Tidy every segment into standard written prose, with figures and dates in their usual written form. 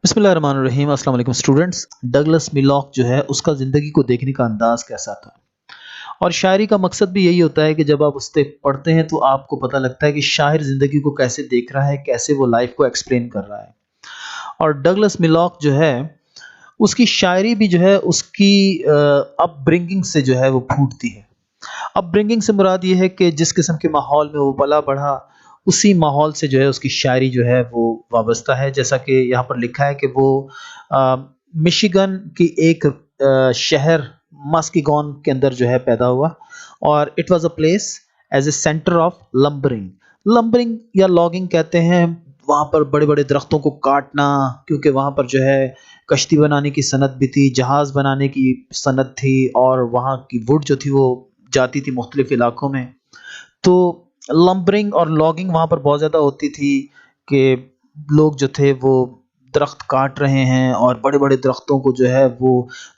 बिस्मिल्लाहिर्रहमानिर्रहीम। अस्सलाम वालेकुम स्टूडेंट्स। डगलस मिलॉक जो है उसका ज़िंदगी को देखने का अंदाज़ कैसा था, और शायरी का मकसद भी यही होता है कि जब आप उससे पढ़ते हैं तो आपको पता लगता है कि शायर ज़िंदगी को कैसे देख रहा है, कैसे वो लाइफ को एक्सप्लेन कर रहा है। और डगलस मिलॉक जो है उसकी शायरी भी जो है उसकी अपब्रिंगिंग से जो है वो फूटती है। अपब्रिंगिंग से मुराद ये है कि जिस किस्म के माहौल में वो पला बढ़ा, उसी माहौल से जो है उसकी शायरी जो है वो वाबस्ता है। जैसा कि यहाँ पर लिखा है कि वो अ, मिशिगन की एक शहर मस्केगॉन के अंदर जो है पैदा हुआ, और it was a place as a centre of lumbering. Lumbering या लॉगिंग कहते हैं वहाँ पर बड़े-बड़े दरख्तों को काटना, क्योंकि वहाँ पर जो है कश्ती बनाने की सनत भी थी, जहाज़ बनाने की सनत थी, और वहाँ की वुड जो थी वो जाती थी मुख्तलिफ इलाकों में। तो लंबरिंग और लॉगिंग वहाँ पर बहुत ज़्यादा होती थी कि लोग जो थे वो दरख्त काट रहे हैं और बड़े-बड़े दरख्तों को जो है वो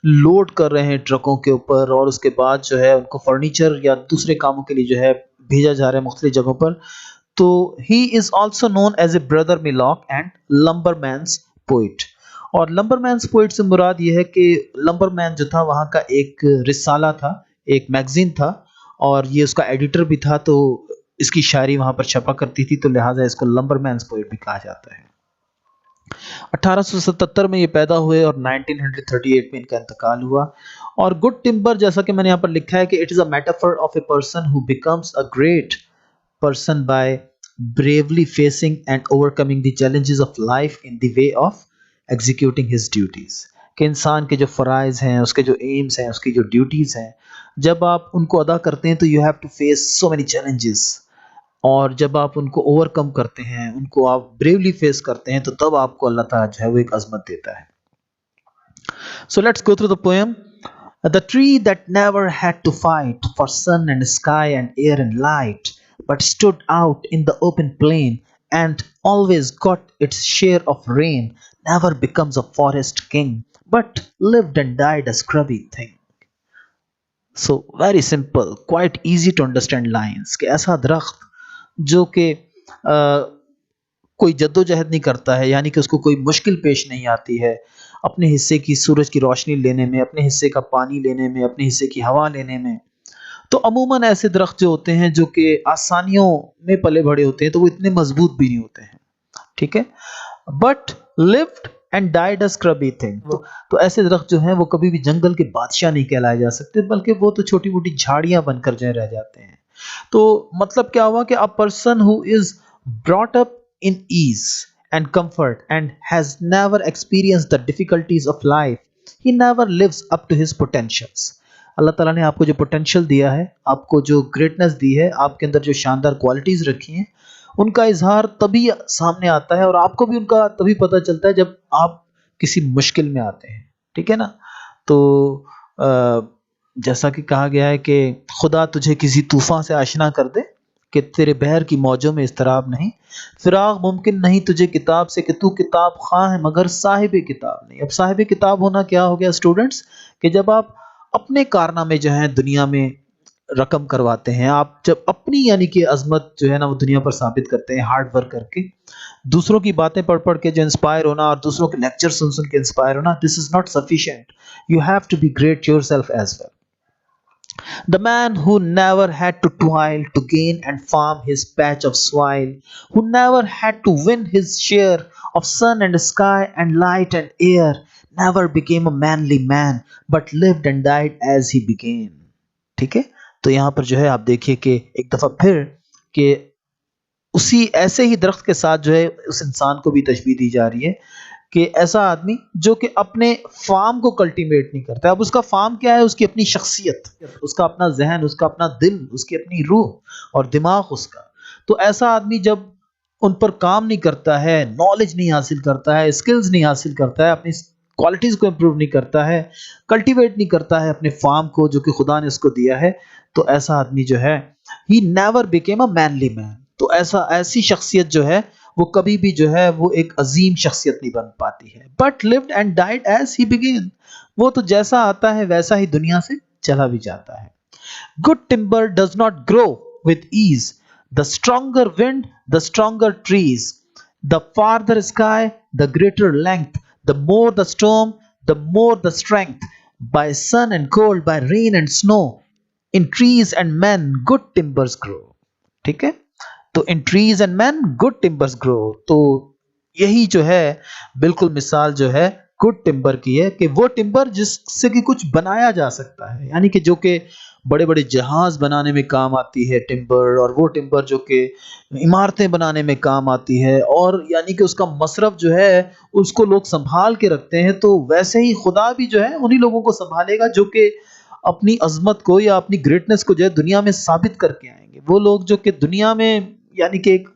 लोड कर रहे हैं ट्रकों के ऊपर, और उसके बाद जो है उनको फर्नीचर या दूसरे कामों के लिए जो है भेजा जा रहा है मुख्तलिफ जगहों पर। तो he is also known as a brother millock and lumberman's poet. और लंबरमैन्स पोइट से मुराद ये है कि लंबरमैन जो था वहाँ का एक रिसाला था, एक मैगजीन था, और ये उसका एडिटर भी था। तो इसकी शायरी वहाँ पर छपा करती थी, तो लिहाजा इसको लंबरमैन्स पोइट भी कहा जाता है। 1877 में ये पैदा हुए और 1938 में इनका इंतकाल हुआ। और गुड टिम्बर, जैसा कि मैंने यहाँ पर लिखा है कि it is a metaphor of a person who becomes a great person by bravely facing and overcoming the challenges of life in the way of executing his duties। कि इंसान के जो फ़राइज़ हैं, उसके जो एम्स हैं, उसकी जो ड्यूटीज़ हैं, जब आप उनको अदा करते हैं तो you have to face so many challenges, और जब आप उनको ओवरकम करते हैं, उनको आप ब्रेवली फेस करते हैं, तो तब आपको अल्लाह ताला जो है वो एक अज़मत देता है। So let's go through the poem. The tree that never had to fight for sun and sky and air and light, but stood out in the open plain and always got its share of rain, never becomes a forest king, but lived and died a scrubby thing. So very simple, quite easy to understand lines कि ऐसा दरख्त जो कि कोई जद्दोजहद नहीं करता है, यानी कि उसको कोई मुश्किल पेश नहीं आती है अपने हिस्से की सूरज की रोशनी लेने में, अपने हिस्से का पानी लेने में, अपने हिस्से की हवा लेने में। तो अमूमन ऐसे दरख्त जो होते हैं जो कि आसानियों में पले बड़े होते हैं, तो वो इतने मजबूत भी नहीं होते हैं, ठीक है। But lived and died a scrubby thing. तो ऐसे दरख्त जो हैं वो कभी भी जंगल के बादशाह नहीं कहलाए जा सकते, बल्कि वो तो छोटी मोटी झाड़ियां बनकर जो है रह जाते हैं। तो मतलब क्या हुआ कि a person who is brought up in ease and comfort and has never experienced the difficulties of life, he never lives up to his potentials। अल्लाह ताला ने आपको जो पोटेंशियल दिया है, आपको जो ग्रेटनेस दी है, आपके अंदर जो शानदार क्वालिटीज़ रखी हैं, उनका इजहार तभी सामने आता है, और आपको भी उनका तभी पता चलता है जब आप किसी मुश्किल में आते हैं, ठीक है ना। तो जैसा कि कहा गया है कि खुदा तुझे किसी तूफान से आशना कर दे कि तेरे बहर की मौजों में इस्तराब नहीं, फिराग मुमकिन नहीं तुझे किताब से कि तू किताब ख़्वाह है मगर साहिब किताब नहीं। अब साहिब किताब होना क्या हो गया स्टूडेंट्स, कि जब आप अपने कारनामे जो हैं दुनिया में रकम करवाते हैं, आप जब अपनी यानी कि अज़मत जो है ना वो दुनिया पर साबित करते हैं हार्ड वर्क करके, दूसरों की बातें पढ़ पढ़ के जो इंस्पायर होना और दूसरों के लेक्चर सुन सुन के इंस्पायर होना, this is not sufficient. You have to be great yourself as well. The man who never had to toil to gain and farm his patch of soil, who never had to win his share of sun and sky and light and air, never became a manly man, but lived and died as he began। ठीक है। तो यहाँ पर जो है आप देखिए कि एक दफ़ा फिर कि उसी ऐसे ही दरख्त के साथ जो है उस इंसान को भी तशबीह दी जा रही है कि ऐसा आदमी जो कि अपने फार्म को कल्टीवेट नहीं करता। अब उसका फार्म क्या है? उसकी अपनी शख्सियत, उसका अपना जहन, उसका अपना दिल, उसकी अपनी रूह और दिमाग उसका। तो ऐसा आदमी जब उन पर काम नहीं करता है, नॉलेज नहीं हासिल करता है, स्किल्स नहीं हासिल करता है, अपनी क्वालिटीज़ को इम्प्रूव नहीं करता है, कल्टीवेट नहीं करता है अपने फार्म को जो कि खुदा ने उसको दिया है, तो ऐसा आदमी जो है he never became a manly man. तो ऐसी शख्सियत जो है वो कभी भी जो है वो एक अजीम शख्सियत नहीं बन पाती है। But lived and died as he began. वो तो जैसा आता है वैसा ही दुनिया से चला भी जाता है। Good timber does not grow with ease, the stronger wind the stronger trees, the farther sky the greater length, The more the storm, the more the strength. By sun and cold, by rain and snow, in trees and men good timbers grow. ठीक है, तो in trees and men good timbers grow. तो यही जो है बिल्कुल मिसाल जो है गुड टिम्बर की है, कि वो टिम्बर जिससे कि कुछ बनाया जा सकता है, यानी कि जो कि बड़े बड़े जहाज बनाने में काम आती है टिम्बर, और वो टिम्बर जो कि इमारतें बनाने में काम आती है, और यानी कि उसका मसरफ जो है उसको लोग संभाल के रखते हैं। तो वैसे ही खुदा भी जो है उन्हीं लोगों को संभालेगा जो कि अपनी अजमत को या अपनी ग्रेटनेस को जो है दुनिया में साबित करके आएंगे। वो लोग जो कि दुनिया में यानी कि एक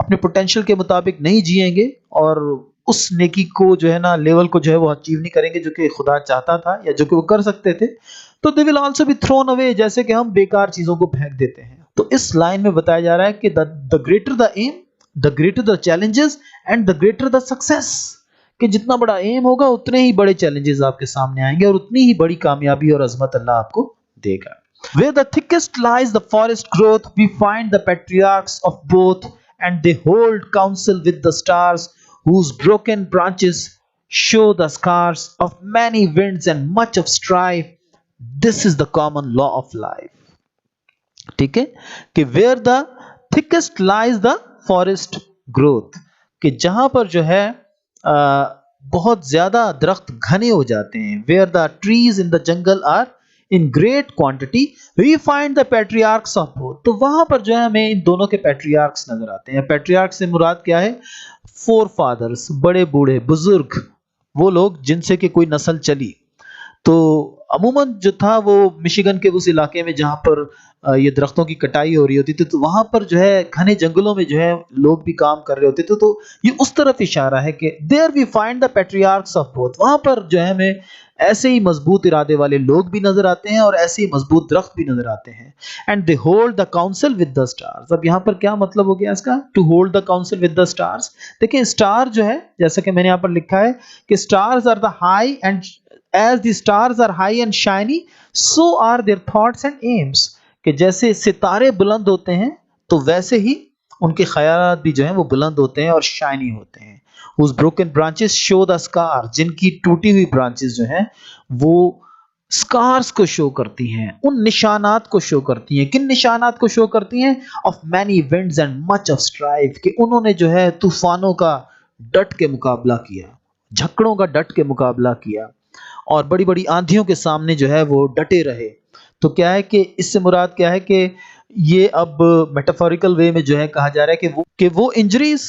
अपने पोटेंशियल के मुताबिक नहीं जिएंगे और उस नेकी को जो है ना लेवल को जो है वो अचीव नहीं करेंगे जो कि खुदा चाहता था या जो कि वो कर सकते थे, तो they will also be thrown away, जैसे कि हम बेकार चीजों को फेंक देते हैं। तो इस लाइन में बताया जा रहा है कि the greater the aim, the greater the challenges and the greater the success, कि जितना बड़ा एम होगा उतने ही बड़े चैलेंजेस आपके सामने आएंगे और उतनी ही बड़ी कामयाबी और अजमत अल्लाह आपको देगा। Where the thickest lies the forest growth, we find the patriarchs of both, and they hold counsel with the stars, whose broken branches show the scars of many winds and much of strife. This is the common law of life. ठीक है, कि where the thickest lies the forest growth, कि जहां पर जो है बहुत ज्यादा दरख्त घने हो जाते हैं, where the trees in the jungle are in great quantity, we find the patriarchs of both. तो वहां पर जो है हमें इन दोनों के पैट्रियार्क्स नजर आते हैं। पैट्रियार्क्स से मुराद क्या है? फोर फादर्स, बड़े बूढ़े बुजुर्ग, वो लोग जिनसे कि कोई नस्ल चली। तो अमूमन जो था वो मिशिगन के उस इलाके में जहाँ पर ये दरख्तों की कटाई हो रही होती थी, तो वहां पर जो है घने जंगलों में जो है लोग भी काम कर रहे होते थे। तो ये उस तरफ इशारा है कि there we find the patriarchs of both, वहां पर जो है हमें ऐसे ही मजबूत इरादे वाले लोग भी नजर आते हैं और ऐसे ही मजबूत दरख्त भी नजर आते हैं। And they hold the council with the stars. अब यहाँ पर क्या मतलब हो गया इसका, to hold the council with the stars? देखिए स्टार जो है, जैसा कि मैंने यहाँ पर लिखा है कि stars are the high and as the stars are high and shiny, so are their thoughts and aims, कि जैसे सितारे बुलंद होते हैं तो वैसे ही उनके ख्यालात भी जो हैं वो बुलंद होते हैं और शाइनी होते हैं। whose broken branches show the scar, जिनकी टूटी हुई ब्रांचेस जो हैं वो स्कार्स को शो करती हैं, उन निशानात को शो करती हैं। किन निशानात को शो करती हैं? Of many winds and much of strife, कि उन्होंने जो है तूफानों का डट के मुकाबला किया, झक्कड़ों का डट के मुकाबला किया और बड़ी बड़ी आंधियों के सामने जो है वो डटे रहे। तो क्या है कि इससे मुराद क्या है कि ये अब मेटाफोरिकल वे में जो है कहा जा रहा है कि वो इंजरीज,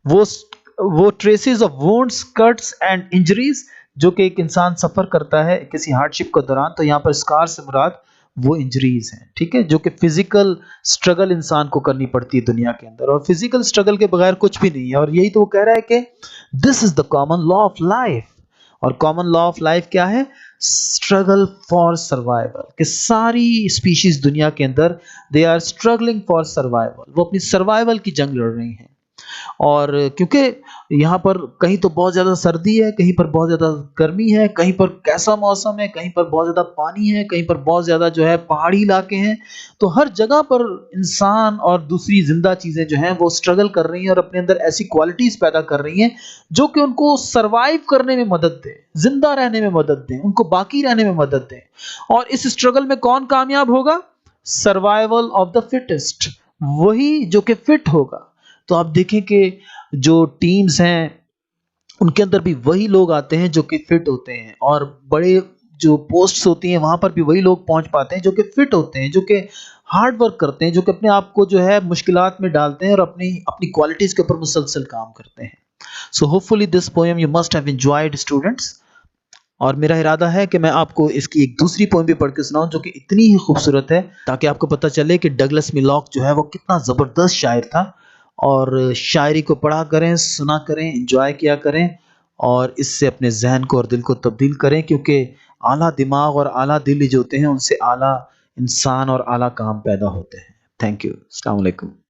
वो traces of wounds, cuts and injuries जो कि एक इंसान सफर करता है किसी हार्डशिप के दौरान, तो यहाँ पर स्कार से मुराद वो इंजरीज हैं, ठीक है, जो कि फिजिकल स्ट्रगल इंसान को करनी पड़ती है दुनिया के अंदर, और फिजिकल स्ट्रगल के बगैर कुछ भी नहीं है। और यही तो वो कह रहा है कि this is the common law of life. और कॉमन लॉ ऑफ लाइफ क्या है? स्ट्रगल फॉर सर्वाइवल, कि सारी स्पीशीज दुनिया के अंदर they are struggling for survival, वो अपनी सर्वाइवल की जंग लड़ रही हैं। और क्योंकि यहाँ पर कहीं तो बहुत ज़्यादा सर्दी है, कहीं पर बहुत ज़्यादा गर्मी है, कहीं पर कैसा मौसम है, कहीं पर बहुत ज़्यादा पानी है, कहीं पर बहुत ज़्यादा जो है पहाड़ी इलाके हैं, तो हर जगह पर इंसान और दूसरी जिंदा चीज़ें जो हैं वो स्ट्रगल कर रही हैं और अपने अंदर ऐसी क्वालिटीज़ पैदा कर रही हैं जो कि उनको सर्वाइव करने में मदद दे, जिंदा रहने में मदद दें, उनको बाकी रहने में मदद दें। और इस स्ट्रगल में कौन कामयाब होगा? सर्वाइवल ऑफ द फिटेस्ट, वही जो कि फिट होगा। तो आप देखें कि जो टीम्स हैं उनके अंदर भी वही लोग आते हैं जो कि फिट होते हैं, और बड़े जो पोस्ट्स होती हैं वहां पर भी वही लोग पहुंच पाते हैं जो कि फिट होते हैं, जो कि हार्ड वर्क करते हैं, जो कि अपने आप को जो है मुश्किलात में डालते हैं और अपनी अपनी क्वालिटीज के ऊपर मुसलसल काम करते हैं। So hopefully this poem you must have enjoyed students, और मेरा इरादा है कि मैं आपको इसकी एक दूसरी पोएम भी पढ़ के सुनाऊं जो कि इतनी ही खूबसूरत है, ताकि आपको पता चले कि डगलस मिलॉक जो है वो कितना ज़बरदस्त शायर था। और शायरी को पढ़ा करें, सुना करें, एंजॉय किया करें, और इससे अपने जहन को और दिल को तब्दील करें, क्योंकि आला दिमाग और आला दिल जो होते हैं उनसे आला इंसान और आला काम पैदा होते हैं। Thank you. अस्सलाम वालेकुम।